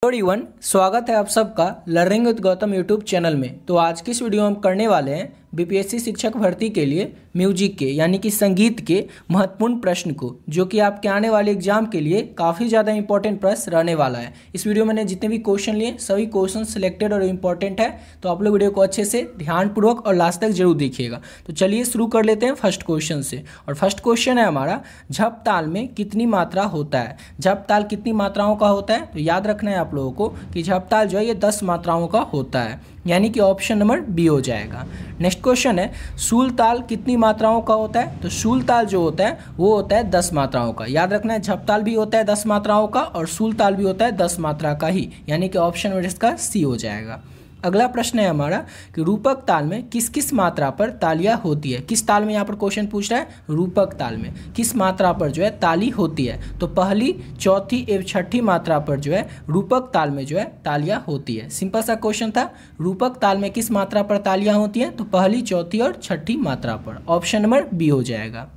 Everyone, स्वागत है आप सबका learning with Gautam YouTube channel में। तो आज की इस वीडियो में हम करने वाले हैं बीपीएससी शिक्षक भर्ती के लिए म्यूजिक के यानी कि संगीत के महत्वपूर्ण प्रश्न को, जो कि आपके आने वाले एग्जाम के लिए काफ़ी ज़्यादा इंपॉर्टेंट प्रश्न रहने वाला है। इस वीडियो में मैंने जितने भी क्वेश्चन लिए सभी क्वेश्चन सिलेक्टेड और इम्पॉर्टेंट है, तो आप लोग वीडियो को अच्छे से ध्यानपूर्वक और लास्ट तक जरूर देखिएगा। तो चलिए शुरू कर लेते हैं फर्स्ट क्वेश्चन से। और फर्स्ट क्वेश्चन है हमारा, झप ताल में कितनी मात्रा होता है। झप ताल कितनी मात्राओं का होता है, तो याद रखना है आप लोगों को कि झप ताल जो है ये 10 मात्राओं का होता है, यानी कि ऑप्शन नंबर बी हो जाएगा। नेक्स्ट क्वेश्चन है, शूल ताल कितनी मात्राओं का होता है। तो शूल ताल जो होता है वो होता है 10 मात्राओं का। याद रखना है झप ताल भी होता है 10 मात्राओं का और शूल ताल भी होता है 10 मात्रा का ही, यानी कि ऑप्शन नंबर इसका सी हो जाएगा। अगला प्रश्न है हमारा कि रूपक ताल में किस किस मात्रा पर तालियां होती है। किस ताल में यहाँ पर क्वेश्चन पूछ रहा है, रूपक ताल में किस मात्रा पर जो है ताली होती है। तो पहली, चौथी एवं छठी मात्रा पर जो है रूपक ताल में जो है तालियां होती है। सिंपल सा क्वेश्चन था, रूपक ताल में किस मात्रा पर तालियां होती हैं, तो पहली, चौथी और छठी मात्रा पर। ऑप्शन नंबर बी हो जाएगा।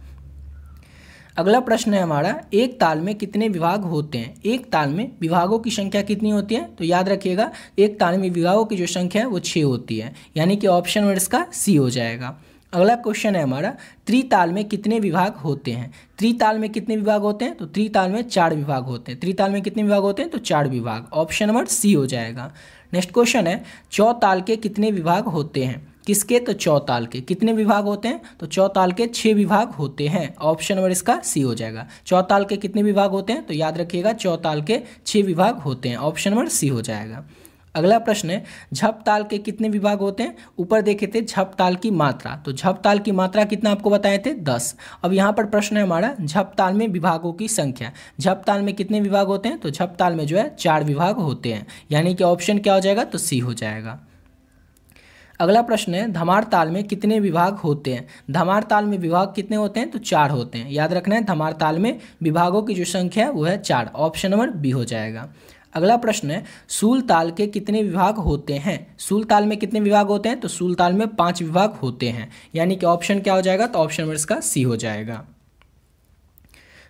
अगला प्रश्न है हमारा, एक ताल में कितने विभाग होते हैं। एक ताल में विभागों की संख्या कितनी होती है, तो याद रखिएगा एक ताल में विभागों की जो संख्या है वो 6 होती है, यानी कि ऑप्शन नंबर इसका सी हो जाएगा। अगला क्वेश्चन है हमारा, त्रिताल में कितने विभाग होते हैं। त्रिताल में कितने विभाग होते हैं, तो त्रिताल में 4 विभाग होते हैं। त्रिताल में कितने विभाग होते हैं, तो 4 विभाग। ऑप्शन नंबर सी हो जाएगा। नेक्स्ट क्वेश्चन है, चौताल के कितने विभाग होते हैं। किसके, तो चौताल के कितने विभाग होते हैं, तो चौताल के 6 विभाग होते हैं। ऑप्शन नंबर इसका सी हो जाएगा। चौताल के कितने विभाग होते हैं, तो याद रखिएगा चौताल के 6 विभाग होते हैं। ऑप्शन नंबर सी हो जाएगा। अगला प्रश्न है, झप ताल के कितने विभाग होते हैं। ऊपर देखे थे झप ताल की मात्रा, तो झप ताल की मात्रा कितना आपको बताए थे, 10। अब यहाँ पर प्रश्न है हमारा, झप ताल में विभागों की संख्या। झप ताल में कितने विभाग होते हैं, तो झप ताल में जो है 4 विभाग होते हैं, यानी कि ऑप्शन क्या हो जाएगा, तो सी हो जाएगा। अगला प्रश्न है, धमार ताल में कितने विभाग होते हैं। धमार ताल में विभाग कितने होते हैं, तो 4 होते हैं। याद रखना है धमार ताल में विभागों की जो संख्या है वो है 4। ऑप्शन नंबर बी हो जाएगा। अगला प्रश्न है, शूल ताल के कितने विभाग होते हैं। शूल ताल में कितने विभाग होते हैं, तो शूल ताल में 5 विभाग होते हैं, यानी कि ऑप्शन क्या हो जाएगा, तो ऑप्शन नंबर इसका सी हो जाएगा।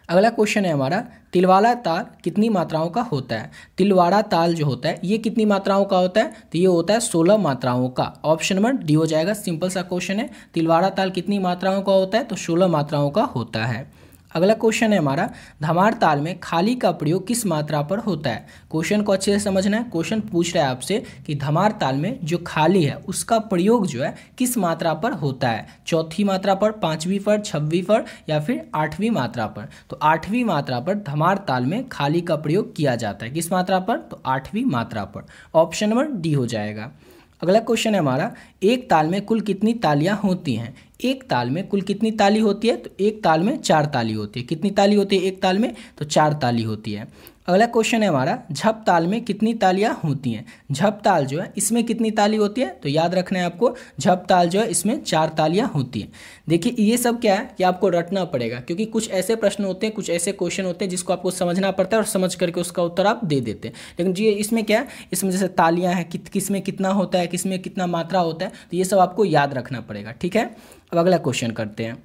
अगला क्वेश्चन है हमारा, तिलवाड़ा ताल कितनी मात्राओं का होता है। तिलवाड़ा ताल जो होता है ये कितनी मात्राओं का होता है, तो ये होता है 16 मात्राओं का। ऑप्शन नंबर डी हो जाएगा। सिंपल सा क्वेश्चन है, तिलवाड़ा ताल कितनी मात्राओं का होता है, तो 16 मात्राओं का होता है। अगला क्वेश्चन है हमारा, धमार ताल में खाली का प्रयोग किस मात्रा पर होता है। क्वेश्चन को अच्छे से समझना है। क्वेश्चन पूछ रहा है आपसे कि धमार ताल में जो खाली है उसका प्रयोग जो है किस मात्रा पर होता है। चौथी मात्रा पर, 5वीं पर, 6वीं पर या फिर 8वीं मात्रा पर। तो 8वीं मात्रा पर धमार ताल में खाली का प्रयोग किया जाता है। किस मात्रा पर, तो 8वीं मात्रा पर। ऑप्शन नंबर डी हो जाएगा। अगला क्वेश्चन है हमारा, एक ताल में कुल कितनी तालियां होती हैं। एक ताल में कुल कितनी ताली होती है, तो एक ताल में 4 ताली होती है। कितनी ताली होती है एक ताल में, तो 4 ताली होती है। अगला क्वेश्चन है हमारा, झप ताल में कितनी तालियां होती हैं। झप ताल जो है इसमें कितनी ताली होती है, तो याद रखना है आपको झप ताल जो है इसमें 4 तालियां होती हैं। देखिए ये सब क्या है कि आपको रटना पड़ेगा, क्योंकि कुछ ऐसे प्रश्न होते हैं, कुछ ऐसे क्वेश्चन होते हैं जिसको आपको समझना पड़ता है और समझ करके उसका उत्तर आप दे देते हैं। लेकिन जी इसमें क्या है, इसमें जैसे तालियां हैं, किसमें कितना होता है, किसमें कितना मात्रा होता है, तो ये सब आपको याद रखना पड़ेगा। ठीक है, अब अगला क्वेश्चन करते हैं।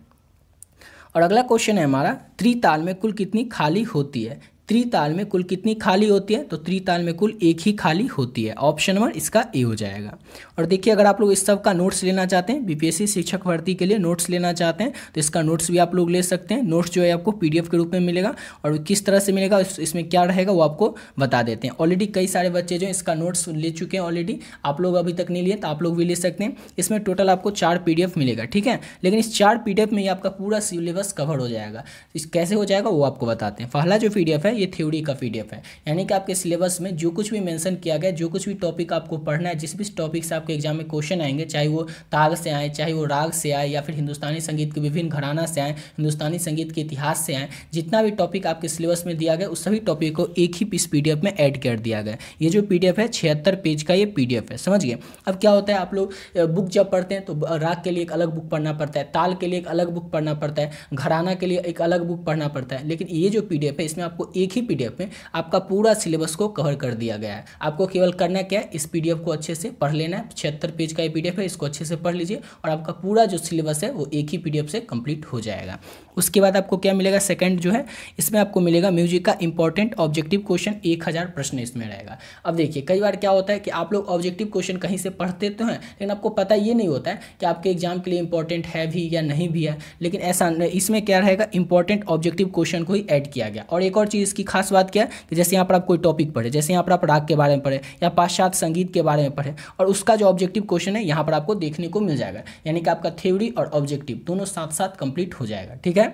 और अगला क्वेश्चन है हमारा, त्रिताल में कुल कितनी खाली होती है। त्रिताल में कुल कितनी खाली होती है, तो त्रिताल में कुल एक ही खाली होती है। ऑप्शन नंबर इसका ए हो जाएगा। और देखिए अगर आप लोग इस सब का नोट्स लेना चाहते हैं, बीपीएससी शिक्षक भर्ती के लिए नोट्स लेना चाहते हैं, तो इसका नोट्स भी आप लोग ले सकते हैं। नोट्स जो है आपको पीडीएफ के रूप में मिलेगा, और किस तरह से मिलेगा, इसमें क्या रहेगा वो आपको बता देते हैं। ऑलरेडी कई सारे बच्चे जो इसका नोट्स ले चुके हैं ऑलरेडी, आप लोग अभी तक नहीं लिए तो आप लोग भी ले सकते हैं। इसमें टोटल आपको 4 पीडीएफ मिलेगा। ठीक है, लेकिन इस 4 पीडीएफ में ही आपका पूरा सिलेबस कवर हो जाएगा। कैसे हो जाएगा वो आपको बताते हैं। पहला जो पीडीएफ है ये थ्योरी का पीडीएफ है, यानी कि आपके सिलेबस में जो कुछ भी मेंशन किया गया, जो कुछ भी टॉपिक आपको पढ़ना है, जिस भी टॉपिक से आपके एग्जाम में क्वेश्चन आएंगे, चाहे वो ताल से आए, चाहे वो राग से आए, या फिर हिंदुस्तानी संगीत के विभिन्न घराना से आए, हिंदुस्तानी संगीत के इतिहास से आए, जितना भी टॉपिक आपके सिलेबस में दिया गया उस सभी टॉपिक को एक ही इस पीडीएफ में ऐड कर दिया गया। ये जो पीडीएफ है 76 पेज का ये पीडीएफ है, समझ गए। अब क्या होता है, आप लोग बुक जब पढ़ते हैं तो राग के लिए एक अलग बुक पढ़ना पड़ता है, ताल के लिए एक अलग बुक पढ़ना पड़ता है, घराना के लिए एक अलग बुक पढ़ना पड़ता है। लेकिन ये जो पीडीएफ है इसमें आपको एक ही पीडीएफ में आपका पूरा सिलेबस को कवर कर दिया गया है। आपको केवल करना क्या है, इस पीडीएफ को अच्छे से पढ़ लेना है। 76 पेज का ये पीडीएफ है, इसको अच्छे से पढ़ लीजिए और आपका पूरा जो सिलेबस है वो एक ही पीडीएफ से कंप्लीट हो जाएगा। उसके बाद आपको क्या मिलेगा, सेकंड जो है इसमें आपको मिलेगा म्यूजिक का इंपॉर्टेंट ऑब्जेक्टिव क्वेश्चन, 1000 प्रश्न इसमें रहेगा। अब देखिए कई बार क्या होता है कि आप लोग ऑब्जेक्टिव क्वेश्चन कहीं से पढ़ते तो हैं, लेकिन आपको पता ये नहीं होता है कि आपके एग्जाम के लिए इंपॉर्टेंट है भी या नहीं भी है। लेकिन ऐसा इसमें क्या रहेगा, इंपॉर्टेंट ऑब्जेक्टिव क्वेश्चन को ही ऐड किया गया। और एक और चीज़ इसकी खास बात क्या है कि जैसे यहाँ पर आप कोई टॉपिक पढ़े, जैसे यहाँ पर आप राग के बारे में पढ़े या पाश्चात्य संगीत के बारे में पढ़े, और उसका जो ऑब्जेक्टिव क्वेश्चन है यहाँ पर आपको देखने को मिल जाएगा। यानी कि आपका थ्योरी और ऑब्जेक्टिव दोनों साथ साथ कंप्लीट हो जाएगा। ठीक है।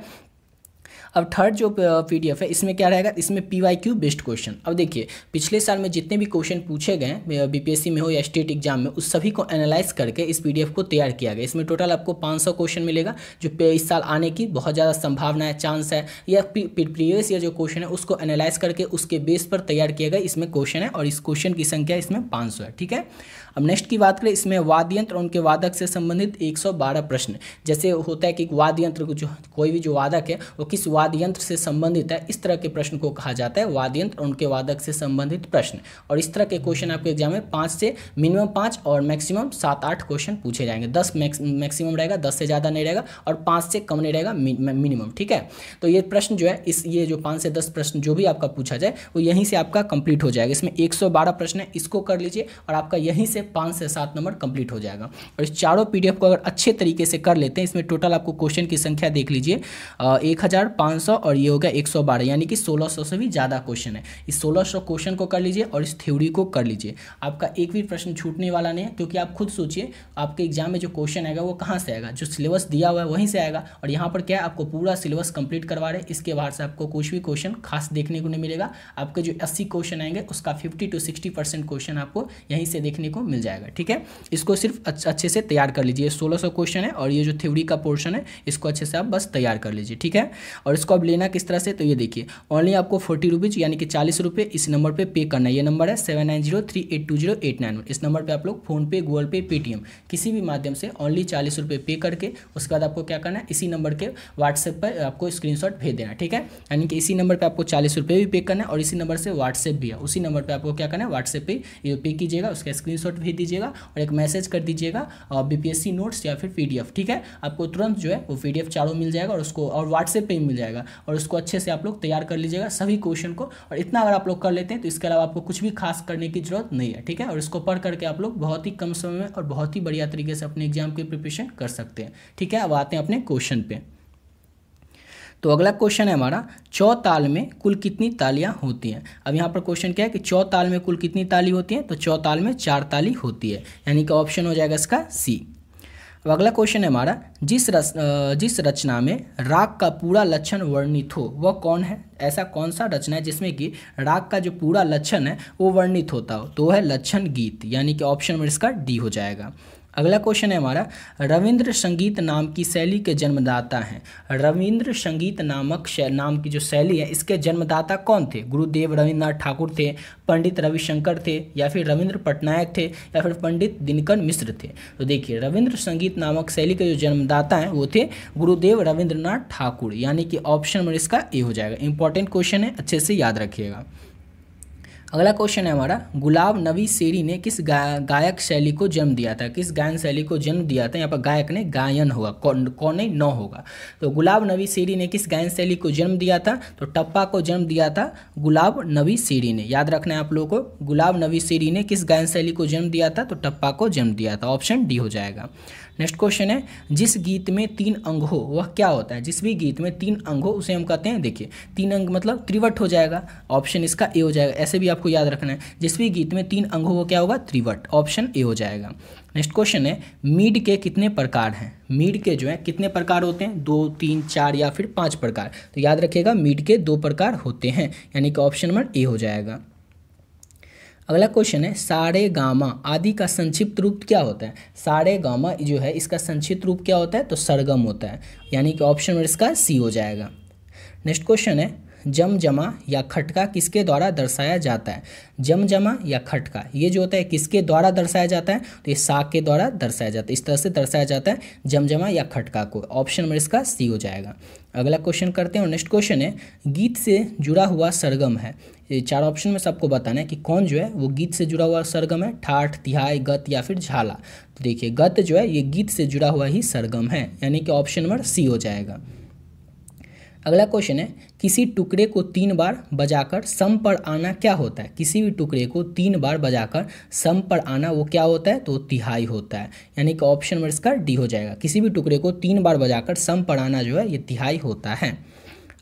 अब थर्ड जो पीडीएफ है इसमें क्या रहेगा, इसमें PYQ बेस्ड क्वेश्चन। अब देखिए पिछले साल में जितने भी क्वेश्चन पूछे गए बीपीएससी में हो या स्टेट एग्जाम में, उस सभी को एनालाइज करके इस पीडीएफ को तैयार किया गया। इसमें टोटल आपको 500 क्वेश्चन मिलेगा, जो इस साल आने की बहुत ज़्यादा संभावना है, चांस है। या प्रीवियस ईयर जो क्वेश्चन है उसको एनालाइज करके उसके बेस पर तैयार किया गया इसमें क्वेश्चन है, और इस क्वेश्चन की संख्या इसमें 500 है। ठीक है। अब नेक्स्ट की बात करें, इसमें वाद्य यंत्र और उनके वादक से संबंधित 112 प्रश्न। जैसे होता है कि वाद्य यंत्र को जो कोई भी जो वादक है वो किस वाद्य यंत्र से संबंधित है, इस तरह के प्रश्न को कहा जाता है वाद्य यंत्र और उनके वादक से संबंधित प्रश्न। और इस तरह के क्वेश्चन आपके एग्जाम में 5 से मिनिमम 5 और मैक्सिमम 7-8 क्वेश्चन पूछे जाएंगे। 10 मैक्सिमम रहेगा, 10 से ज़्यादा नहीं रहेगा, और 5 से कम नहीं रहेगा मिनिमम। ठीक है। तो ये प्रश्न जो है ये जो 5 से 10 प्रश्न जो भी आपका पूछा जाए वो यहीं से आपका कंप्लीट हो जाएगा। इसमें 112 प्रश्न है, इसको कर लीजिए और आपका यहीं से 5 से 7 नंबर कंप्लीट हो जाएगा। और इस चारों पीडीएफ को अगर अच्छे तरीके से कर लेते हैं, इसमें टोटल आपको क्वेश्चन की संख्या देख लीजिए 1500 और ये हो गया 112, यानी कि 1600 से भी ज़्यादा क्वेश्चन है। इस 1600 क्वेश्चन को कर लीजिए और इस थ्योरी को कर लीजिए, आपका एक भी प्रश्न छूटने वाला नहीं है। क्योंकि आप खुद सोचिए आपके एग्जाम में जो क्वेश्चन आएगा वो कहाँ से आएगा, जो सिलेबस दिया हुआ है वहीं से आएगा। और यहाँ पर क्या है, आपको पूरा सिलेबस कंप्लीट करवा रहे हैं, इसके बाद से आपको कुछ भी क्वेश्चन खास देखने को नहीं मिलेगा। आपके जो 80 क्वेश्चन आएंगे उसका 50 to 60% क्वेश्चन आपको यहीं से देखने को मिल जाएगा। ठीक है। इसको सिर्फ अच्छे से तैयार कर लीजिए। 1600 क्वेश्चन है और ये जो थ्योरी का पोर्शन है इसको अच्छे से आप बस तैयार कर लीजिए। ठीक है। और इसको अब लेना किस तरह से, तो ये देखिए ओनली आपको 40 रुपीज़ यानी कि 40 रुपये इस नंबर पे पे करना है। ये नंबर है 7903820891। इस नंबर पे आप लोग फोनपे, गूगल पे, पेटीएम किसी भी माध्यम से ओनली 40 रुपये पे करके उसके बाद आपको क्या करना है, इसी नंबर के व्हाट्सएप पर आपको स्क्रीनशॉट भेज देना। ठीक है। यानी कि इसी नंबर पर आपको 40 रुपये भी पे करना है और इसी नंबर से व्हाट्सएप भी है, उसी नंबर पर आपको क्या करना है, व्हाट्सएप पे ये पे कीजिएगा, उसका स्क्रीनशॉट भेज दीजिएगा और एक मैसेज कर दीजिएगा बीपीएससी नोट्स या फिर पीडीएफ। ठीक है। आपको तुरंत जो है वो पीडीएफ चारों मिल जाएगा और उसको और व्हाट्सएप पे ही मिल जाएगा, और उसको अच्छे से आप लोग तैयार कर लीजिएगा सभी क्वेश्चन को। और इतना अगर आप लोग कर लेते हैं तो इसके अलावा आपको कुछ भी खास करने की जरूरत नहीं है। ठीक है। और इसको पढ़ करके आप लोग बहुत ही कम समय में और बहुत ही बढ़िया तरीके से अपने एग्जाम की प्रिपरेशन कर सकते हैं। ठीक है। अब आते हैं अपने क्वेश्चन पे। तो अगला क्वेश्चन है हमारा, चौताल में कुल कितनी तालियां होती हैं। अब यहाँ पर क्वेश्चन क्या है कि चौताल में कुल कितनी ताली होती हैं, तो चौताल में 4 ताली होती है, यानी कि ऑप्शन हो जाएगा इसका सी। अब अगला क्वेश्चन है हमारा, जिस रचना में राग का पूरा लक्षण वर्णित हो वह कौन है। ऐसा कौन सा रचना है जिसमें कि राग का जो पूरा लक्षण है वो वर्णित होता हो, तो वह है लक्षण गीत, यानी कि ऑप्शन में इसका डी हो जाएगा। अगला क्वेश्चन है हमारा, रविंद्र संगीत नाम की शैली के जन्मदाता हैं। रविंद्र संगीत नाम की जो शैली है इसके जन्मदाता कौन थे। गुरुदेव रविंद्रनाथ ठाकुर थे, पंडित रविशंकर थे, या फिर रविंद्र पटनायक थे, या फिर पंडित दिनकर मिश्र थे। तो देखिए रविंद्र संगीत नामक शैली के जो जन्मदाता हैं वो थे गुरुदेव रविंद्रनाथ ठाकुर, यानी कि ऑप्शन में इसका ए हो जाएगा। इंपॉर्टेंट क्वेश्चन है, अच्छे से याद रखिएगा। अगला क्वेश्चन है हमारा, गुलाब नबी शेरी ने किस गायक शैली को जन्म दिया था। किस गायन शैली को जन्म दिया था, यहाँ पर गायक ने गायन होगा, कौन नहीं नौ होगा। तो गुलाब नबी शेरी ने किस गायन शैली को जन्म दिया था, तो टप्पा को जन्म दिया था गुलाब नबी शेरी ने। याद रखना है आप लोगों को, गुलाब नबी शेरी ने किस गायन शैली को जन्म दिया था, तो टप्पा को जन्म दिया था। ऑप्शन डी हो जाएगा। नेक्स्ट क्वेश्चन है, जिस गीत में 3 अंग हो वह क्या होता है। जिस भी गीत में 3 अंग हो उसे हम कहते हैं, देखिए 3 अंग मतलब त्रिवट हो जाएगा, ऑप्शन इसका ए हो जाएगा। ऐसे भी आपको याद रखना है, जिस भी गीत में 3 अंग हो वो क्या होगा, त्रिवट, ऑप्शन ए हो जाएगा। नेक्स्ट क्वेश्चन है, मीड के कितने प्रकार हैं। मीड के जो है कितने प्रकार होते हैं, 2, 3, 4 या फिर 5 प्रकार। तो याद रखिएगा मीड के 2 प्रकार होते हैं, यानी कि ऑप्शन नंबर ए हो जाएगा। अगला क्वेश्चन है, सारे गामा आदि का संक्षिप्त रूप क्या होता है। सारे गामा जो है इसका संक्षिप्त रूप क्या होता है, तो सरगम होता है, यानी कि ऑप्शन में इसका सी हो जाएगा। नेक्स्ट क्वेश्चन है, जमजमा या खटका किसके द्वारा दर्शाया जाता है। जमजमा या खटका ये जो होता है किसके द्वारा दर्शाया जाता है, तो ये सा के द्वारा दर्शाया जाता है। इस तरह से दर्शाया जाता है जमजमा या खटका को, ऑप्शन में इसका सी हो जाएगा। अगला क्वेश्चन करते हैं और नेक्स्ट क्वेश्चन है, गीत से जुड़ा हुआ सरगम है। ये 4 ऑप्शन में सबको बताना है कि कौन जो है वो गीत से जुड़ा हुआ सरगम है, ठाठ, तिहाई, गत या फिर झाला। तो देखिए गत जो है ये गीत से जुड़ा हुआ ही सरगम है, यानी कि ऑप्शन नंबर सी हो जाएगा। अगला क्वेश्चन है, किसी टुकड़े को 3 बार बजाकर सम पर आना क्या होता है? किसी भी टुकड़े को 3 बार बजाकर सम पर आना वो क्या होता है? तो तिहाई होता है, यानी कि ऑप्शन नंबर इसका डी हो जाएगा। किसी भी टुकड़े को 3 बार बजाकर सम पर आना जो है ये तिहाई होता है।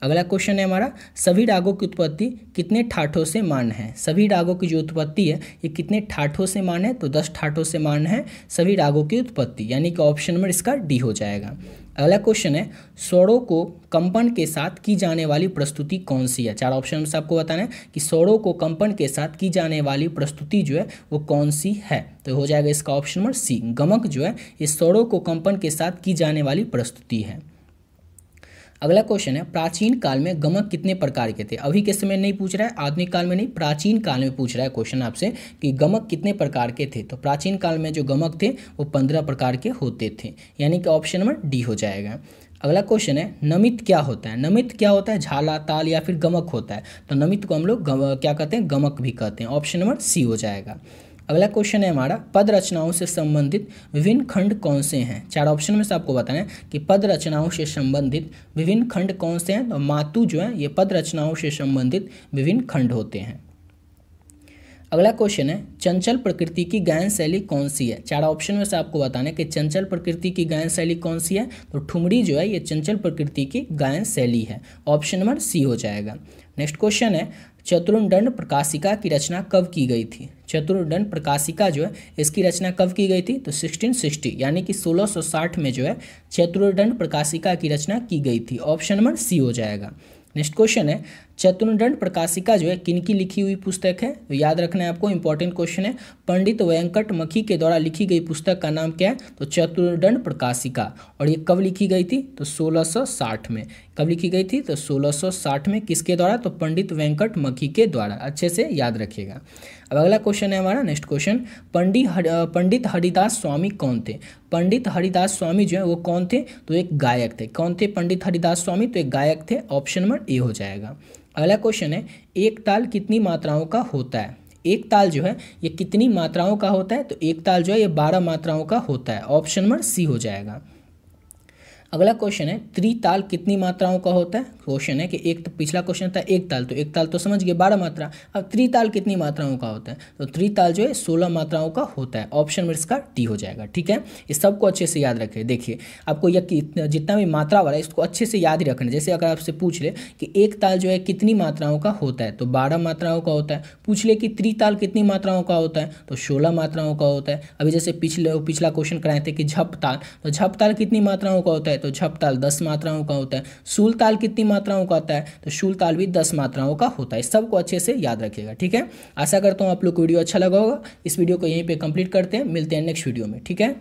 अगला क्वेश्चन है हमारा, सभी रागों की उत्पत्ति कितने ठाठों से मान है? सभी रागों की जो उत्पत्ति है ये कितने ठाठों से मान है? तो 10 ठाठों से मान है सभी रागों की उत्पत्ति, यानी कि ऑप्शन नंबर इसका डी हो जाएगा। अगला क्वेश्चन है, स्वरों को कंपन के साथ की जाने वाली प्रस्तुति कौन सी है? 4 ऑप्शन से आपको बताना है कि स्वरों को कंपन के साथ की जाने वाली प्रस्तुति जो है वो कौन सी है? तो हो जाएगा इसका ऑप्शन नंबर सी, गमक जो है ये स्वरों को कंपन के साथ की जाने वाली प्रस्तुति है। अगला क्वेश्चन है, प्राचीन काल में गमक कितने प्रकार के थे? अभी के समय नहीं पूछ रहा है, आधुनिक काल में नहीं, प्राचीन काल में पूछ रहा है क्वेश्चन आपसे कि गमक कितने प्रकार के थे। तो प्राचीन काल में जो गमक थे वो 15 प्रकार के होते थे, यानी कि ऑप्शन नंबर डी हो जाएगा। अगला क्वेश्चन है, नमित क्या होता है? नमित क्या होता है? झाला, ताल या फिर गमक होता है। तो नमित को हम लोग क्या कहते हैं? गमक भी कहते हैं, ऑप्शन नंबर सी हो जाएगा। अगला क्वेश्चन है हमारा, पद रचनाओं से संबंधित विभिन्न खंड कौन से हैं? 4 ऑप्शन में से आपको बताना है कि पद रचनाओं से संबंधित विभिन्न खंड कौन से हैं। तो मातु जो है ये पद रचनाओं से संबंधित विभिन्न खंड होते हैं। अगला क्वेश्चन है, चंचल प्रकृति की गायन शैली कौन सी है? 4 ऑप्शन में से आपको बताना है कि चंचल प्रकृति की गायन शैली कौन सी है। तो ठुमरी जो है ये चंचल प्रकृति की गायन शैली है, ऑप्शन नंबर सी हो जाएगा। नेक्स्ट क्वेश्चन है, चतुर्दंड प्रकाशिका की रचना कब की गई थी? चतुर्दंड प्रकाशिका जो है इसकी रचना कब की गई थी? तो 1660 यानी कि 1660 में जो है चतुर्दंड प्रकाशिका की रचना की गई थी, ऑप्शन नंबर सी हो जाएगा। नेक्स्ट क्वेश्चन है, चतुर्दंड प्रकाशिका जो है किनकी लिखी हुई पुस्तक है? तो याद रखना है आपको, इंपॉर्टेंट क्वेश्चन है। पंडित वेंकट मखी के द्वारा लिखी गई पुस्तक का नाम क्या है? तो चतुर्दंड प्रकाशिका। और ये कब लिखी गई थी? तो 1660 में। कब लिखी गई थी? तो 1660 में। किसके द्वारा? तो पंडित वेंकट मखी के द्वारा। अच्छे से याद रखिएगा। अब अगला क्वेश्चन है हमारा, नेक्स्ट क्वेश्चन, पंडित हरिदास स्वामी कौन थे? पंडित हरिदास स्वामी जो है वो कौन थे? तो एक गायक थे। कौन थे पंडित हरिदास स्वामी? तो एक गायक थे, ऑप्शन नंबर ए हो जाएगा। अगला क्वेश्चन है, एक ताल कितनी मात्राओं का होता है? एक ताल जो है ये कितनी मात्राओं का होता है? तो एक ताल जो है ये 12 मात्राओं का होता है, ऑप्शन नंबर सी हो जाएगा। अगला क्वेश्चन है, त्रिताल कितनी मात्राओं का होता है? क्वेश्चन है कि एक तो पिछला क्वेश्चन था एक ताल तो समझ गए 12 मात्रा। अब त्रिताल कितनी मात्राओं का होता है? तो त्रिताल जो है 16 मात्राओं का होता है, ऑप्शन नंबर इसका टी हो जाएगा। ठीक है, इस सबको अच्छे से याद रखें। देखिए आपको यह जितना भी मात्रा वाला है इसको अच्छे से याद ही रखना। जैसे अगर आपसे पूछ ले कि एक ताल जो है कितनी मात्राओं का होता है, तो 12 मात्राओं का होता है। पूछ ले कि त्रिताल कितनी मात्राओं का होता है, तो 16 मात्राओं का होता है। अभी जैसे पिछला क्वेश्चन कराए थे कि झप ताल, तो झप ताल कितनी मात्राओं का होता है? तो झप ताल 10 मात्राओं का होता है। शूल ताल कितनी मात्राओं का होता है? तो शूल ताल भी 10 मात्राओं का होता है। सबको अच्छे से याद रखिएगा। ठीक है, आशा करता हूँ आप लोग को वीडियो अच्छा लगा होगा। इस वीडियो को यहीं पे कंप्लीट करते हैं, मिलते हैं नेक्स्ट वीडियो में। ठीक है।